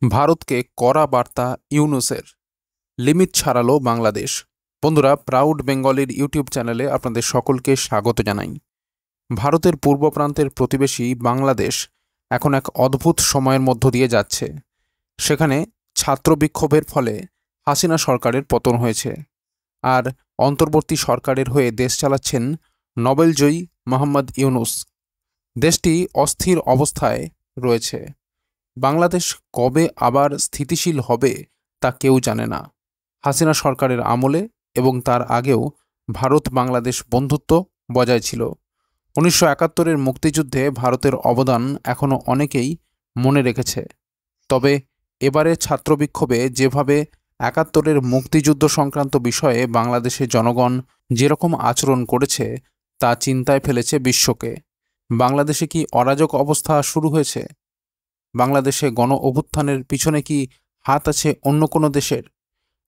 ভারতকে কড়া বার্তা ইউনূসের। লিমিট ছাড়ালো বাংলাদেশ। বন্ধুরা, প্রাউড বেঙ্গলির ইউটিউব চ্যানেলে আপনাদের সকলকে স্বাগত জানাই। ভারতের পূর্ব প্রান্তের প্রতিবেশী বাংলাদেশ এখন এক অদ্ভুত সময়ের মধ্য দিয়ে যাচ্ছে। সেখানে ছাত্র বিক্ষোভের ফলে হাসিনা সরকারের পতন হয়েছে, আর অন্তর্বর্তী সরকারের হয়ে দেশ চালাচ্ছেন নোবেলজয়ী মোহাম্মদ ইউনূস। দেশটি অস্থির অবস্থায় রয়েছে। বাংলাদেশ কবে আবার স্থিতিশীল হবে তা কেউ জানে না। হাসিনা সরকারের আমলে এবং তার আগেও ভারত বাংলাদেশ বন্ধুত্ব বজায় ছিল। 1971-এর মুক্তিযুদ্ধে ভারতের অবদান এখনও অনেকেই মনে রেখেছে। তবে এবারে ছাত্র বিক্ষোভে যেভাবে 71-এর মুক্তিযুদ্ধ সংক্রান্ত বিষয়ে বাংলাদেশের জনগণ যেরকম আচরণ করেছে তা চিন্তায় ফেলেছে বিশ্বকে। বাংলাদেশে কি অরাজক অবস্থা শুরু হয়েছে? বাংলাদেশে গণ অভ্যুত্থানের পিছনে কি হাত আছে অন্য কোনো দেশের?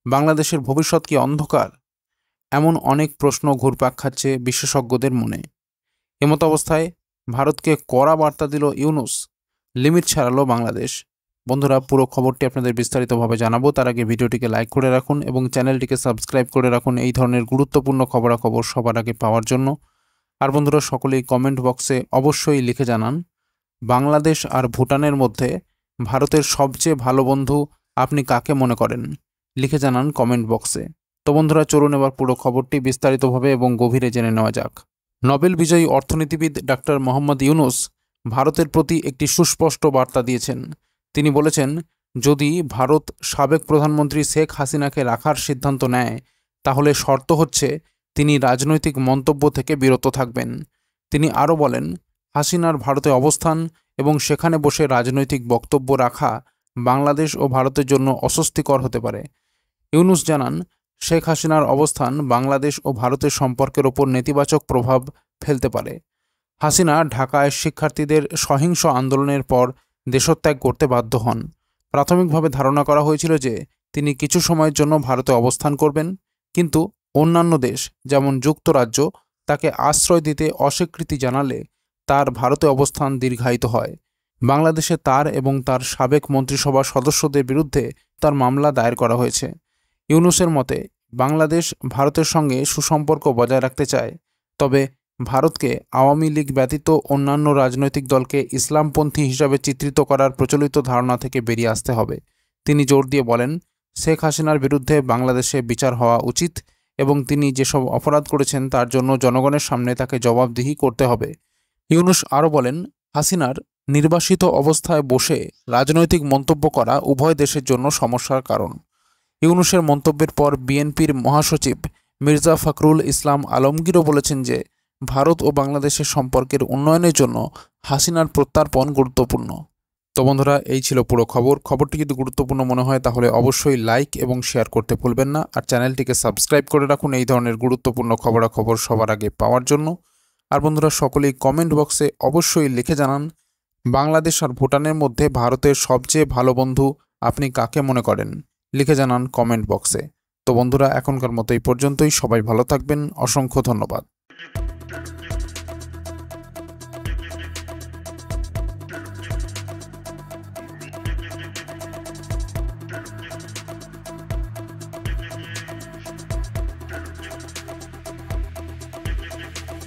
বাংলাদেশের ভবিষ্যৎ কি অন্ধকার? এমন অনেক প্রশ্ন ঘুরপাক খাচ্ছে বিশেষজ্ঞদের মনে। এমত অবস্থায় ভারতকে কড়া বার্তা দিল ইউনূস, লিমিট ছাড়ালো বাংলাদেশ। বন্ধুরা, পুরো খবরটি আপনাদের বিস্তারিতভাবে জানাবো। তার আগে ভিডিওটিকে লাইক করে রাখুন এবং চ্যানেলটিকে সাবস্ক্রাইব করে রাখুন এই ধরনের গুরুত্বপূর্ণ খবরাখবর সবার আগে পাওয়ার জন্য। আর বন্ধুরা, সকলেই কমেন্ট বক্সে অবশ্যই লিখে জানান, বাংলাদেশ আর ভুটানের মধ্যে ভারতের সবচেয়ে ভালো বন্ধু আপনি কাকে মনে করেন? লিখে জানান কমেন্ট বক্সে। তো বন্ধুরা, চলুন এবার পুরো খবরটি বিস্তারিতভাবে এবং গভীরে জেনে নেওয়া যাক। নোবেল বিজয়ী অর্থনীতিবিদ ডাক্তার মোহাম্মদ ইউনূস ভারতের প্রতি একটি সুস্পষ্ট বার্তা দিয়েছেন। তিনি বলেছেন, যদি ভারত সাবেক প্রধানমন্ত্রী শেখ হাসিনাকে রাখার সিদ্ধান্ত নেয়, তাহলে শর্ত হচ্ছে তিনি রাজনৈতিক মন্তব্য থেকে বিরত থাকবেন। তিনি আরও বলেন, হাসিনার ভারতে অবস্থান এবং সেখানে বসে রাজনৈতিক বক্তব্য রাখা বাংলাদেশ ও ভারতের জন্য অস্বস্তিকর হতে পারে। ইউনূস জানান, শেখ হাসিনার অবস্থান বাংলাদেশ ও ভারতের সম্পর্কের ওপর নেতিবাচক প্রভাব ফেলতে পারে। হাসিনা ঢাকায় শিক্ষার্থীদের সহিংস আন্দোলনের পর দেশত্যাগ করতে বাধ্য হন। প্রাথমিকভাবে ধারণা করা হয়েছিল যে তিনি কিছু সময়ের জন্য ভারতে অবস্থান করবেন, কিন্তু অন্যান্য দেশ যেমন যুক্তরাজ্য তাকে আশ্রয় দিতে অস্বীকৃতি জানালে তার ভারতে অবস্থান দীর্ঘায়িত হয়। বাংলাদেশে তার এবং তার সাবেক মন্ত্রিসভার সদস্যদের বিরুদ্ধে তার মামলা দায়ের করা হয়েছে। ইউনূসের মতে, বাংলাদেশ ভারতের সঙ্গে সুসম্পর্ক বজায় রাখতে চায়, তবে ভারতকে আওয়ামী লীগ ব্যতীত অন্যান্য রাজনৈতিক দলকে ইসলামপন্থী হিসাবে চিত্রিত করার প্রচলিত ধারণা থেকে বেরিয়ে আসতে হবে। তিনি জোর দিয়ে বলেন, শেখ হাসিনার বিরুদ্ধে বাংলাদেশে বিচার হওয়া উচিত এবং তিনি যেসব অপরাধ করেছেন তার জন্য জনগণের সামনে তাকে জবাবদিহি করতে হবে। ইউনূস আরও বলেন, হাসিনার নির্বাসিত অবস্থায় বসে রাজনৈতিক মন্তব্য করা উভয় দেশের জন্য সমস্যার কারণ। ইউনূসের মন্তব্যের পর বিএনপির মহাসচিব মির্জা ফখরুল ইসলাম আলমগীরও বলেছেন যে ভারত ও বাংলাদেশের সম্পর্কের উন্নয়নের জন্য হাসিনার প্রত্যার্পণ গুরুত্বপূর্ণ। তো বন্ধুরা, এই ছিল পুরো খবরটি যদি গুরুত্বপূর্ণ মনে হয় তাহলে অবশ্যই লাইক এবং শেয়ার করতে ভুলবেন না, আর চ্যানেলটিকে সাবস্ক্রাইব করে রাখুন এই ধরনের গুরুত্বপূর্ণ খবরাখবর সবার আগে পাওয়ার জন্য। আর বন্ধুরা, সকলেই কমেন্ট বক্সে অবশ্যই লিখে জানান, বাংলাদেশ আর ভুটানের মধ্যে ভারতের সবচেয়ে ভালো বন্ধু আপনি কাকে মনে করেন? লিখে জানান কমেন্ট বক্সে। তো বন্ধুরা, এখনকার মতো এই পর্যন্তই। সবাই ভালো থাকবেন। অসংখ্য ধন্যবাদ।